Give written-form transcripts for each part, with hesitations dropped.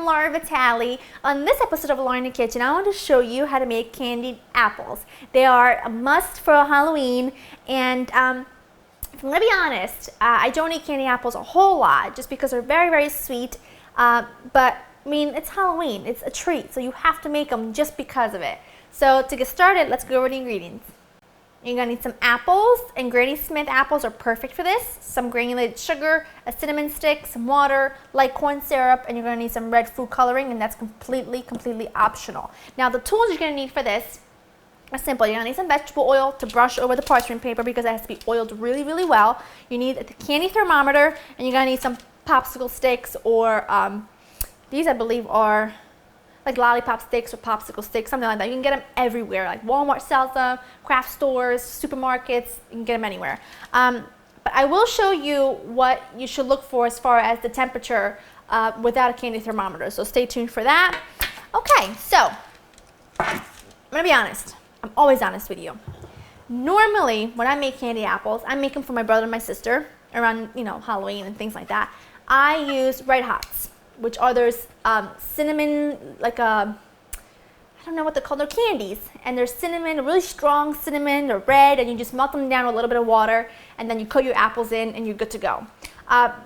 Laura Vitale. On this episode of Laura in the Kitchen, I want to show you how to make candied apples. They are a must for Halloween, and if I'm gonna be honest, I don't eat candy apples a whole lot just because they're very, very sweet, but I mean, it's Halloween, it's a treat, so you have to make them just because of it. So to get started, let's go over the ingredients. You're gonna need some apples, and Granny Smith apples are perfect for this. Some granulated sugar, a cinnamon stick, some water, light corn syrup, and you're gonna need some red food coloring, and that's completely optional. Now the tools you're gonna need for this are simple. You're gonna need some vegetable oil to brush over the parchment paper because it has to be oiled really, really well. You need a candy thermometer, and you're gonna need some popsicle sticks, or these I believe are like lollipop sticks or popsicle sticks, something like that. You can get them everywhere, like Walmart sells them, craft stores, supermarkets, you can get them anywhere. But I will show you what you should look for as far as the temperature without a candy thermometer, so stay tuned for that. Okay, so I'm gonna be honest. I'm always honest with you. Normally, when I make candy apples, I make them for my brother and my sister around, Halloween and things like that. I use Red Hots, which are those cinnamon, like I don't know what they're called, they're candies, and they're cinnamon, really strong cinnamon, they're red, and you just melt them down with a little bit of water, and then you coat your apples in, and you're good to go.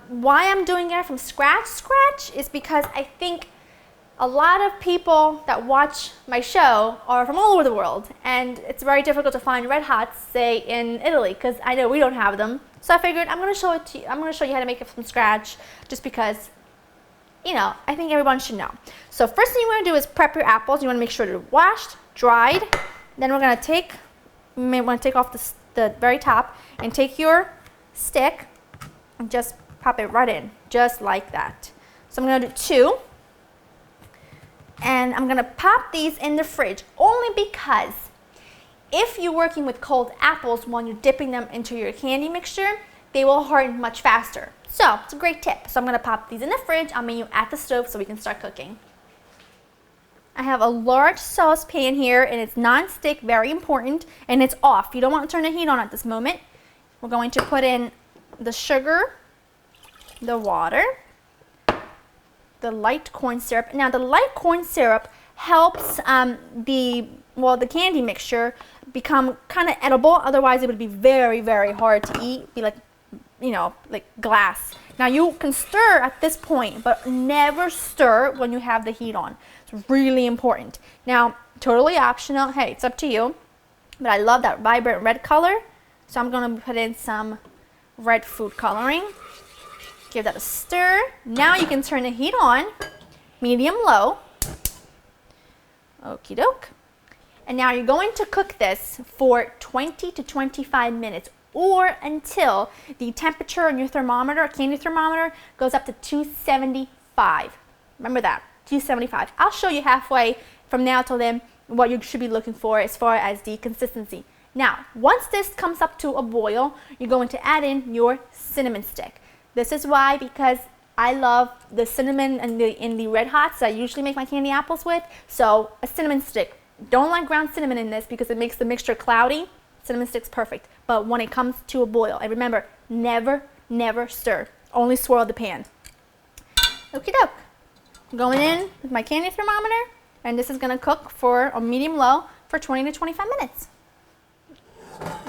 Why I'm doing it from scratch is because I think a lot of people that watch my show are from all over the world, and it's very difficult to find Red Hots, say, in Italy, because I know we don't have them. So I figured I'm going to show it to you. I'm going to show you how to make it from scratch, just because I think everyone should know. So first thing you want to do is prep your apples. You want to make sure they're washed, dried. Then we're going to take off the very top and take your stick and just pop it right in, just like that. So I'm going to do 2. And I'm going to pop these in the fridge only because if you're working with cold apples while you're dipping them into your candy mixture, they will harden much faster. So it's a great tip. So I'm going to pop these in the fridge. I'll meet you at the stove so we can start cooking. I have a large saucepan here, and it's non-stick, very important, and it's off. You don't want to turn the heat on at this moment. We're going to put in the sugar, the water, the light corn syrup. Now the light corn syrup helps the candy mixture become kind of edible. Otherwise it would be very, very hard to eat, be like glass. Now you can stir at this point, but never stir when you have the heat on. It's really important. Now, totally optional. Hey, it's up to you. But I love that vibrant red color, so I'm going to put in some red food coloring. Give that a stir. Now you can turn the heat on, medium-low. Okie doke. And now you're going to cook this for 20 to 25 minutes, or until the temperature on your thermometer, candy thermometer, goes up to 275. Remember that, 275. I'll show you halfway from now till then what you should be looking for as far as the consistency. Now, once this comes up to a boil, you're going to add in your cinnamon stick. This is why, because I love the cinnamon in the Red Hots I usually make my candy apples with, so a cinnamon stick. Don't like ground cinnamon in this because it makes the mixture cloudy. Cinnamon stick's perfect, but when it comes to a boil, and remember, never stir, only swirl the pan. Okie doke. Going in with my candy thermometer, and this is going to cook for a medium-low for 20 to 25 minutes.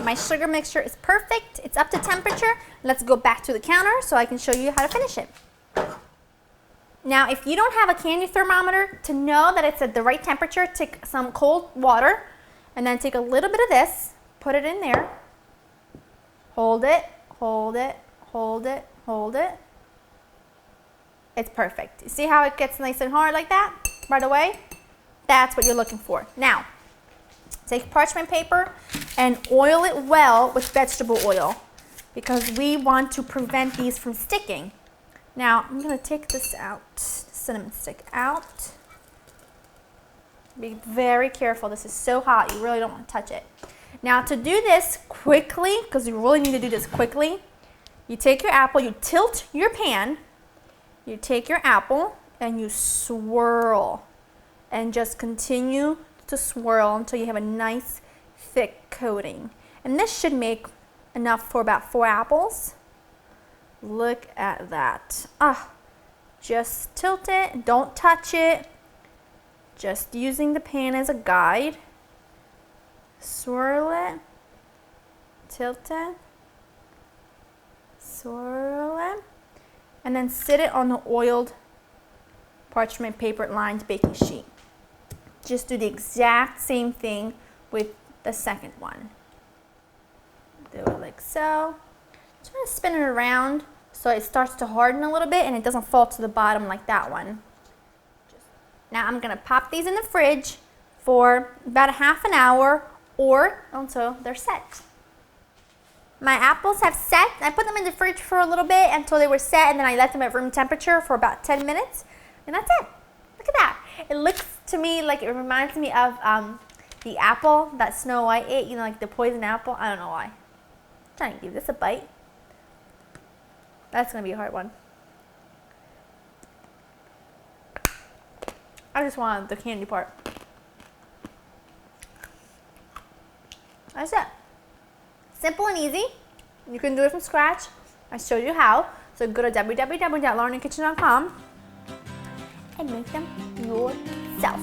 My sugar mixture is perfect. It's up to temperature. Let's go back to the counter so I can show you how to finish it. Now, if you don't have a candy thermometer, to know that it's at the right temperature, take some cold water and then take a little bit of this, put it in there, hold it, hold it, hold it, hold it. It's perfect. You see how it gets nice and hard like that right away? That's what you're looking for. Now, take parchment paper and oil it well with vegetable oil because we want to prevent these from sticking. Now, I'm going to take this out, the cinnamon stick out. Be very careful. This is so hot, you really don't want to touch it. Now, to do this quickly, because you really need to do this quickly, you take your apple, you tilt your pan, you take your apple, and you swirl. And just continue to swirl until you have a nice thick coating. And this should make enough for about 4 apples. Look at that. Ah, Just tilt it, don't touch it. Just using the pan as a guide. Swirl it, tilt it, swirl it, and then sit it on the oiled parchment paper lined baking sheet. Just do the exact same thing with the second one. Do it like so. Just want to spin it around so it starts to harden a little bit and it doesn't fall to the bottom like that one. Now I'm going to pop these in the fridge for about a half an hour or until they're set. My apples have set. I put them in the fridge for a little bit until they were set, and then I left them at room temperature for about 10 minutes, and that's it. Look at that. It looks to me like it reminds me of the apple that Snow White ate, you know, like the poison apple. I don't know why. I'm trying to give this a bite. That's going to be a hard one. I just wanted the candy part. That's it. Simple and easy. You can do it from scratch. I showed you how. So go to www.laureninthekitchen.com and make them yourself.